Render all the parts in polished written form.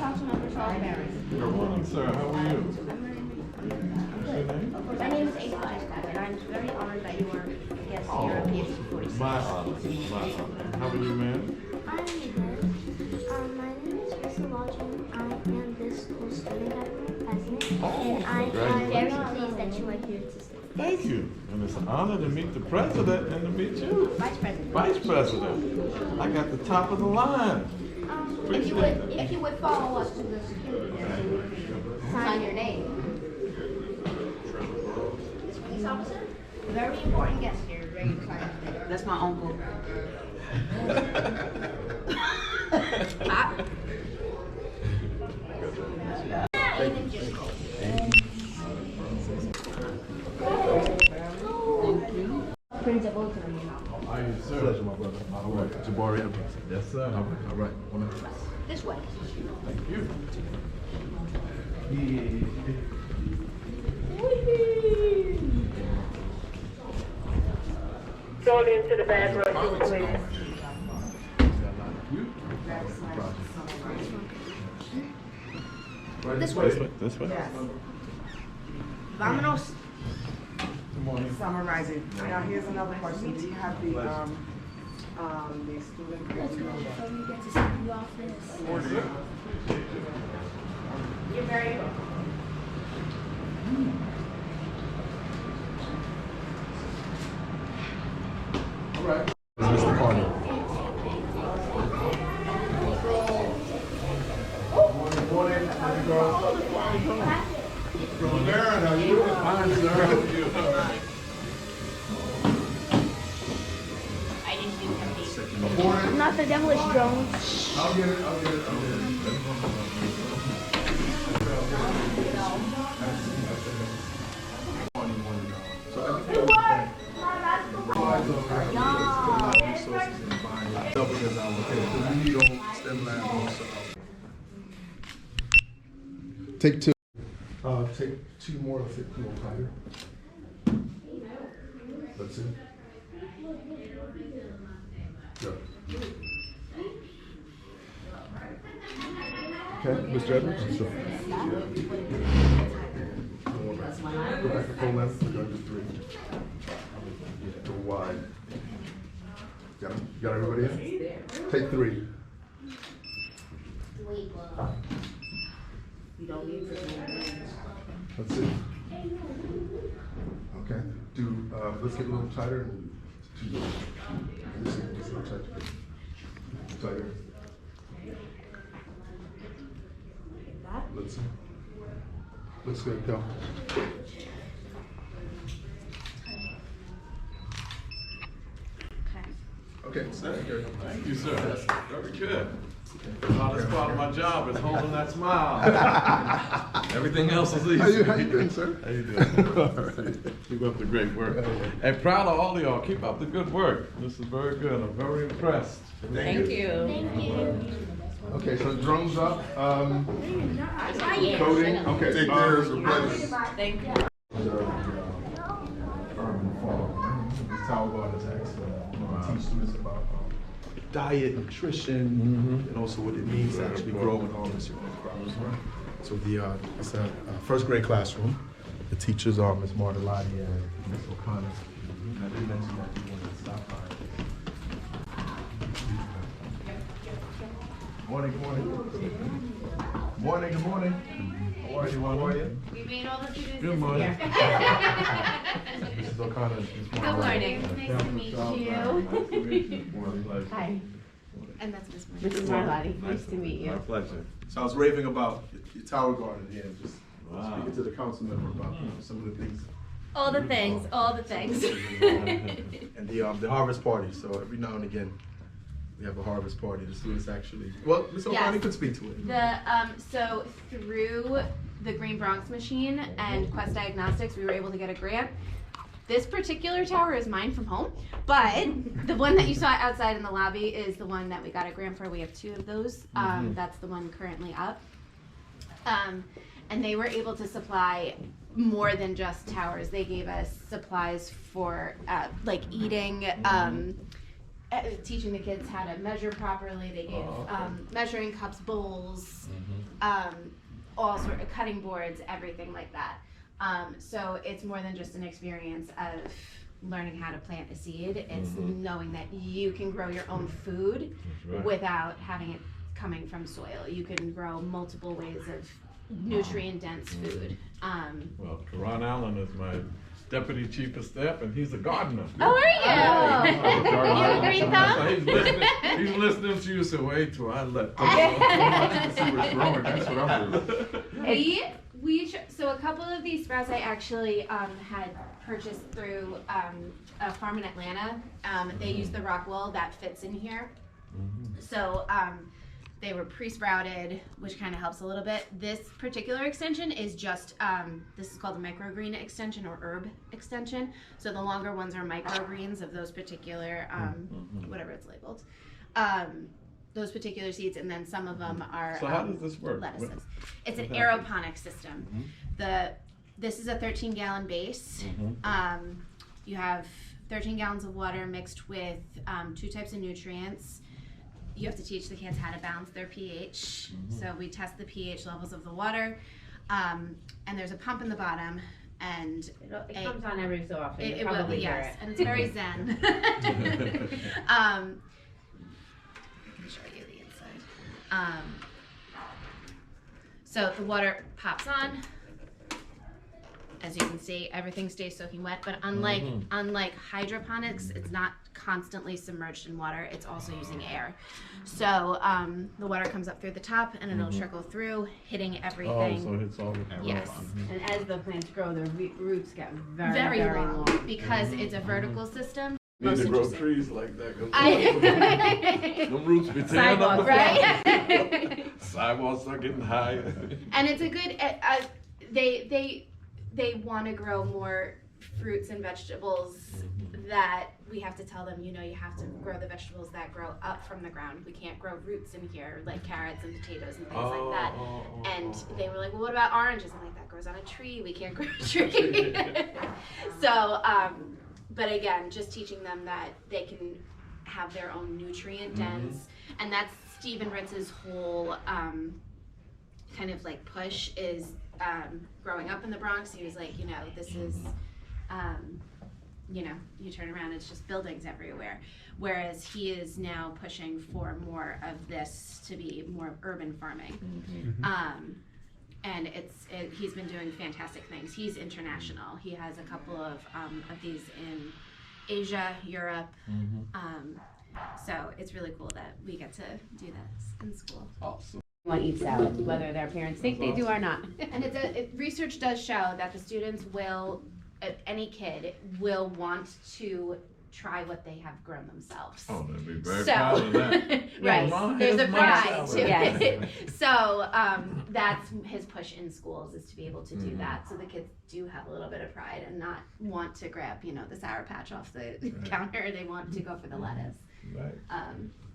Councilman Charles Barron. Good morning, sir. How are you? My name is Ava, and I'm very honored that you were a guest here at PhD 46. My honor. My honor. How are you, ma'am? I'm good. My name is Crystal Walton. I am this school student president, and I'm very pleased that you are here to stay. Thank you. And it's an honor to meet the president and to meet you. Vice President. Vice President. I got the top of the line. If you would follow us to the security desk, sign your name. Police officer, very important guest here, ready to sign his name. That's my uncle. Principal to me. How are you, sir? Pleasure, my brother. All right, Jabari. Yes, sir. All right. This way. Thank you. Going into the bathroom, please. This way. This way. Vámonos. Good morning. Summarizing. Now here's another question. Do you have the student? Let's go before we get to see the office. You're very All right. Mr. Carney. Good morning, girls. Councilman Barron, how you doing? Fine, sir. How are you? All right. I didn't do temptation. Good morning. Not the devilish drones. I'll get it. So everything Double our we need all STEM lab also. Take two. Take two more to fit a little tighter. That's it. Good. Okay, Mr. Edwards? Sure. Go back to full length, go to three. Go wide. Got him? You got everybody in? Take three. You don't need to. That's it. Okay. Let's get a little tighter. This is a little tighter. Tighter. Looks good. Go. Okay. Thank you, sir. Very good. Hardest part of my job is holding that smile. Everything else is easy. How you doing, sir? How you doing? All right. Keep up the great work. And proud of all of y'all. Keep up the good work. This is very good. I'm very impressed. Thank you. Thank you. Okay, so drums up. Yeah. Coding. Okay. Take theirs and Thank you. Tower Garden is excellent. Teach students about diet, nutrition, and also what it means to actually grow and harness your own crops. Right? So it's a first grade classroom. The teachers are Ms. Martellotti and Ms. O'Connor. And I did mention that you wanted to stop by. Morning, good morning. Morning, good morning. How are you? How are you? We made all the students Good morning. Mrs. O'Connor. Ms. Good morning. Nice to meet you. Hi. And that's Miss Marlotti. Nice to meet you. My pleasure. So I was raving about your Tower Garden here, and just Wow. speaking to the council member about some of the things All the things, all the things. And the harvest party, so every now and again, we have a harvest party. The students actually, well, Ms. O'Connor could speak to it. So through the Green Bronx machine and Quest Diagnostics, we were able to get a grant. This particular tower is mine from home, but the one that you saw outside in the lobby is the one that we got a grant for. We have 2 of those. That's the one currently up. And they were able to supply more than just towers. They gave us supplies for like eating, teaching the kids how to measure properly. They gave measuring cups, bowls, all sort of cutting boards, everything like that. So it's more than just an experience of learning how to plant a seed. It's knowing that you can grow your own food without having it coming from soil. You can grow multiple ways of nutrient-dense food. Well, Ron Allen is my deputy chief of staff, and he's a gardener. Oh, are you? You have a green thumb? He's listening to you, so wait till I let That's what I'm doing. So a couple of these sprouts I actually had purchased through a farm in Atlanta. They use the rock wool that fits in here. So they were pre-sprouted, which kind of helps a little bit. This particular extension is just, this is called a microgreen extension or herb extension. So the longer ones are microgreens of those particular, whatever it's labeled. Those particular seeds, and then some of them are So how does this work? lettuces. It's an aeroponic system. This is a 13-gallon base. You have 13 gallons of water mixed with 2 types of nutrients. You have to teach the kids how to balance their pH. So we test the pH levels of the water, and there's a pump in the bottom, and it comes on every so often. it will, yes, and it's very zen. Let me show you the inside. So the water pops on. As you can see, everything stays soaking wet, but unlike hydroponics, it's not constantly submerged in water. It's also using air. So the water comes up through the top, and it'll trickle through, hitting everything. Oh, so it's all Yes. And as the plants grow, the roots get very, Very, very long, long. because it's a vertical system. Need Most to grow interesting. trees like that. I- Them roots be tearing up the Sidewalk, right? sidewalks are getting high. And it's a good. They want to grow more fruits and vegetables. That we have to tell them, you have to grow the vegetables that grow up from the ground. We can't grow roots in here like carrots and potatoes and things like that. And they were like, well, what about oranges? I'm like, that grows on a tree. We can't grow a tree. So, but again, just teaching them that they can have their own nutrient dense, and that's Stephen Ritz's whole kind of like push is growing up in the Bronx. He was like, this is, you turn around, it's just buildings everywhere. Whereas he is now pushing for more of this to be more urban farming. And he's been doing fantastic things. He's international. He has a couple of these in Asia, Europe. So it's really cool that we get to do that in school. Awesome. Want to eat salad, whether their parents think they do or not. And research does show that the students will, any kid will want to try what they have grown themselves. Oh, they'd be very proud of that. Right, Mom, there's a here's my pride salad. to it. So that's his push in schools, is to be able to do that, so the kids do have a little bit of pride and not want to grab, the Sour Patch off the counter. They want to go for the lettuce. Right.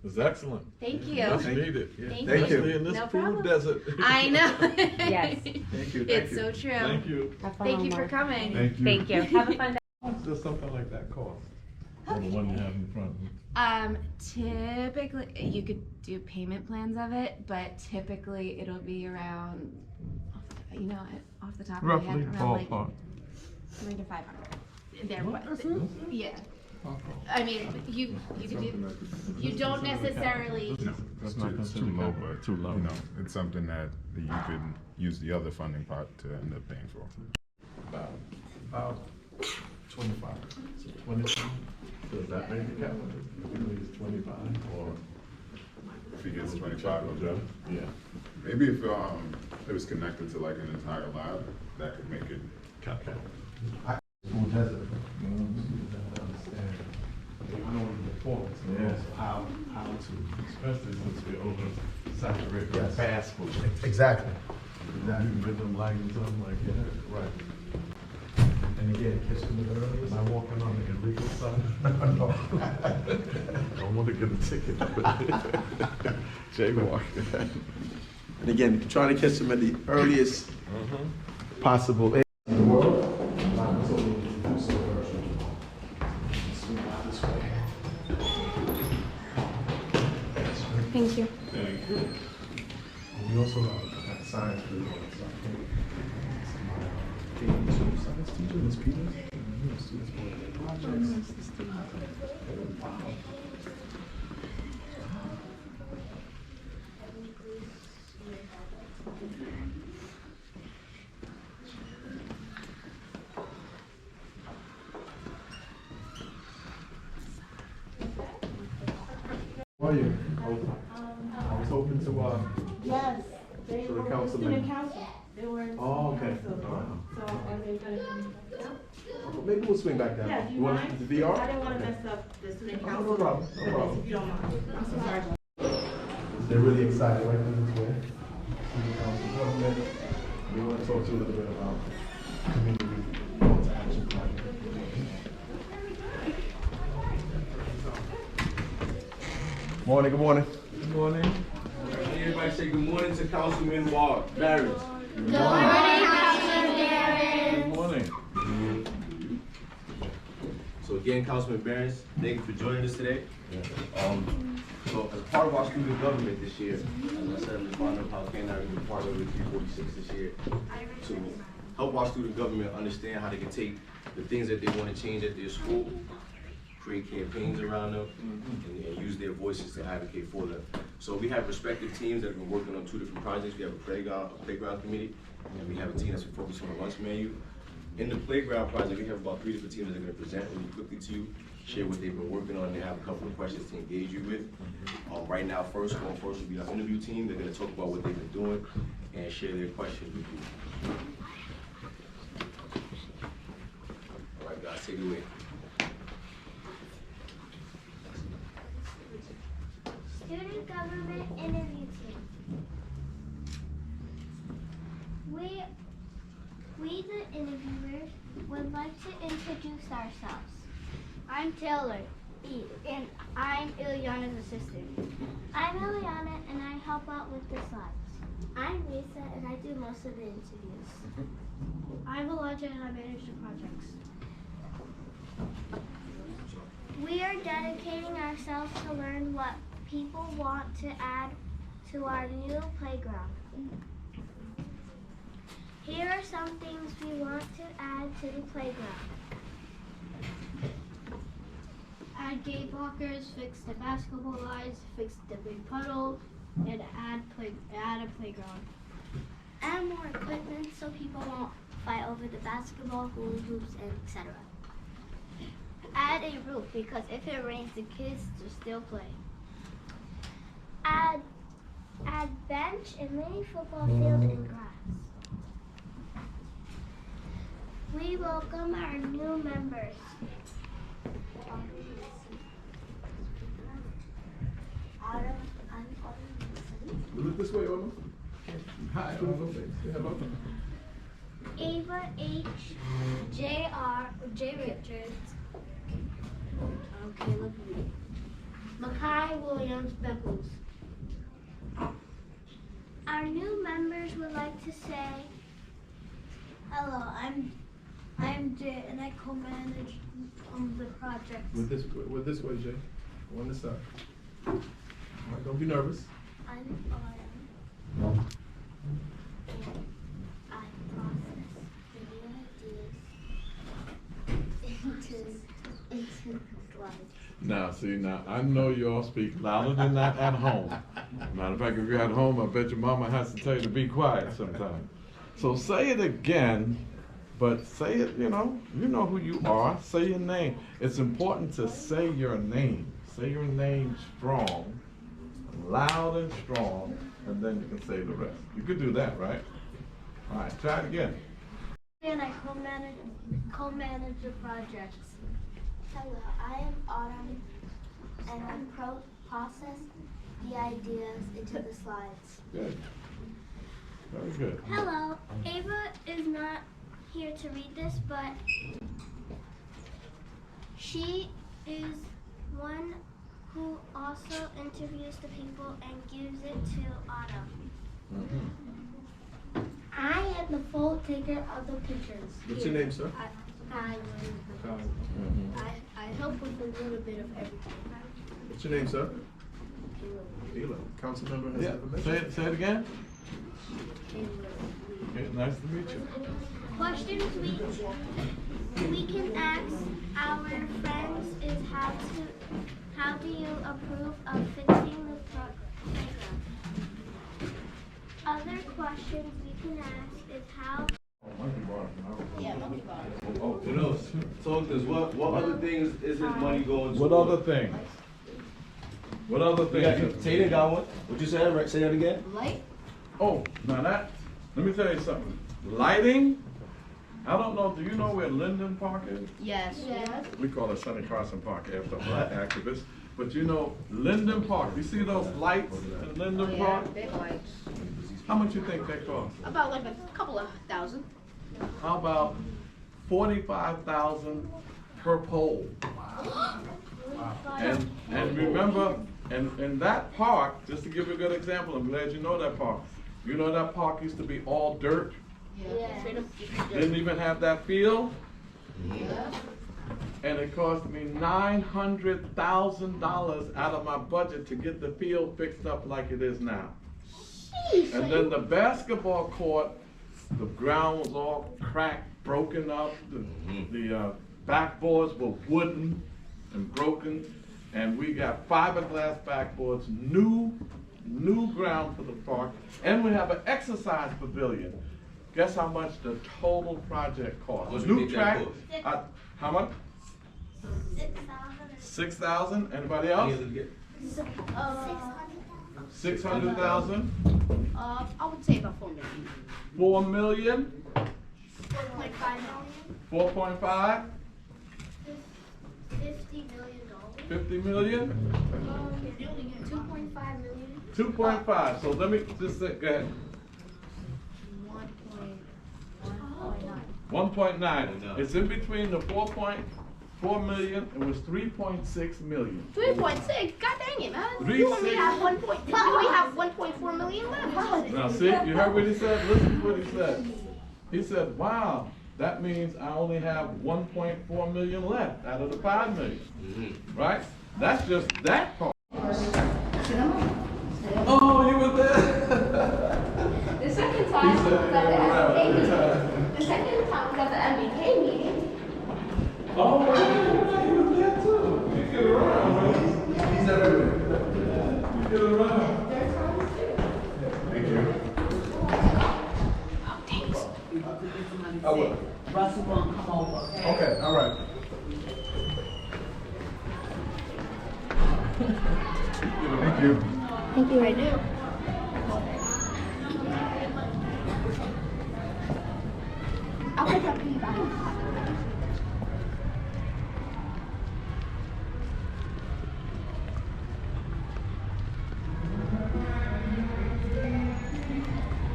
It's excellent. Thank you. Much needed. Thank Especially you. in this No food problem. desert. I know. Yes. Thank you. It's so true. Thank you. Have fun, Thank you for Omar. coming. Thank you. Have a fun day. How much does something like that cost? Or the one you have in front? Typically, you could do payment plans of it, but typically it'll be around, off the top of my Roughly, head, around like ballpark. $300 to $500. They're What? That's it? yeah. I mean, you don't necessarily. No, That's it's not too considered low, capital. but Too low. it's something that you could use the other funding part to end up paying for. About 25. So 25. Does that make it capital? If it's 25 or? If he gets 25 of them, Yeah. maybe if it was connected to like an entire lab, that could make it capital. student has to, students have to understand, they know the performance, and also how to. Especially since we're oversaturated Yes. with fast food. Exactly. You can give them like something like that. Right. And again, kiss them early. Am I walking on the illegal side? No. I don't want to get a ticket. Jaywalk. And again, trying to catch them at the earliest possible age in the world. I'm told you to do so early. Swing out this way. Thank you. And we also have science group on this. Science teacher, Ms. Peters. Students for projects. How are you? I was hoping to, Yes, they So the were councilman- student council. They were in Oh, student okay. council. All right. So are they gonna come? maybe we'll swing back down. Yeah, do you want mind? the VR? I didn't wanna Okay. mess up the student No, council. no problem, no If problem. you don't mind. I'm so sorry. They're really excited right through this way. Student council government. We want to talk to you a little bit about community call to action project. Morning, good morning. Good morning. Everybody say good morning to Councilman Barron. Good morning. So again, Councilman Barron, thank you for joining us today. So as part of our student government this year, as I said, Ms. Barnum, how can I be part of the 346 this year? To help our student government understand how they can take the things that they want to change at their school, create campaigns around them, and use their voices to advocate for them. So we have respective teams that have been working on 2 different projects. We have a playground committee, and we have a team that's been focused on the lunch menu. In the playground project, we have about 3 different teams that are going to present really quickly to you, share what they've been working on, and they have a couple of questions to engage you with. Right now, going first will be our interview team. They're going to talk about what they've been doing and share their questions with you. All right, guys, take it away. Student government interview team. We the interviewers would like to introduce ourselves. I'm Taylor, and I'm Ileana's assistant. I'm Ileana, and I help out with the slides. I'm Lisa, and I do most of the interviews. I'm Elijah, and I manage the projects. We are dedicating ourselves to learn what people want to add to our new playground. Here are some things we want to add to the playground. Add gate blockers, fix the basketball lines, fix the big puddle, and add a playground. Add more equipment so people won't fight over the basketball, hula hoops, and etc. Add a roof because if it rains, the kids will still play. Add bench and mini football field and grass. We welcome our new members. Look this way, Oma. Hi, Oma. Say hello. Ava H. J. Richards. Okay, look at me. Makai Williams Beckles. Our new members would like to say, hello, I'm Jay and I co-manage the project. With this way, Jay. On this side. All right, don't be nervous. I'm Autumn. I process video ideas into slides. Now, see, now, I know you all speak louder than that at home. Matter of fact, if you're at home, I bet your mama has to tell you to be quiet sometime. So say it again, but say it, you know who you are, say your name. It's important to say your name. Say your name strong, loud and strong, and then you can say the rest. You could do that, right? All right, try it again. And I co-manage the projects. Hello, I am Autumn, and I process the ideas into the slides. Good. Very good. Hello, Ava is not here to read this, but she is one who also interviews the people and gives it to Autumn. Mm-hmm. I am the full taker of the pictures. What's your name, sir? I help with a little bit of everything. What's your name, sir? Hila. Council member has Yeah, information. say it again. Okay, nice to meet you. Questions we can ask our friends is how do you approve of fixing the playground? Other questions we can ask is how. Oh, you know, talk to us, what other things is his money going to? What other things? What other You got, things? say you got one, what you said, right, say that again? Light? Oh, now that, let me tell you something. Lighting, I don't know, do you know where Linden Park is? Yes. We call it Sunny Carson Park after black activists. But you know, Linden Park, you see those lights in Linden Park? Big lights. How much you think they cost? About like a couple of thousand. How about 45,000 per pole? And remember, in that park, just to give you a good example, I'm glad you know that park. You know that park used to be all dirt? Didn't even have that field? And it cost me $900,000 out of my budget to get the field fixed up like it is now. And then the basketball court, the ground was all cracked, broken up. The backboards were wooden and broken. And we got fiberglass backboards, new ground for the park. And we have an exercise pavilion. Guess how much the total project cost? What do you New think that track, cost? how much? 6,000. 6,000, anybody else? 600,000? I would say about 4 million. 4 million? 4.5 million. 4.5? $50 million. 50 million? 2.5 million. 2.5, so let me just say, go ahead. 1.9. It's in between the 4.4 million, it was 3.6 million. 3.6, god dang it, man. Three You only six. have 1.4 million left. Now see, you heard what he said? Listen to what he said. He said, wow, that means I only have 1.4 million left out of the 5 million. Right? That's just that part. Oh, you were there? The second He time said, was at the "Yeah, MBK right, meeting. right." The second time was at the MBK meeting. Oh, right, you were there too. You get around, man. He's everywhere. You get around. Thank you. I will. Russell won't come over, okay? Okay, all right. Thank you. Thank you. I do. I'll pick up you back.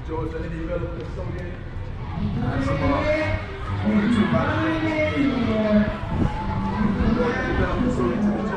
George, any development associated? That's about 22 by the development associated to the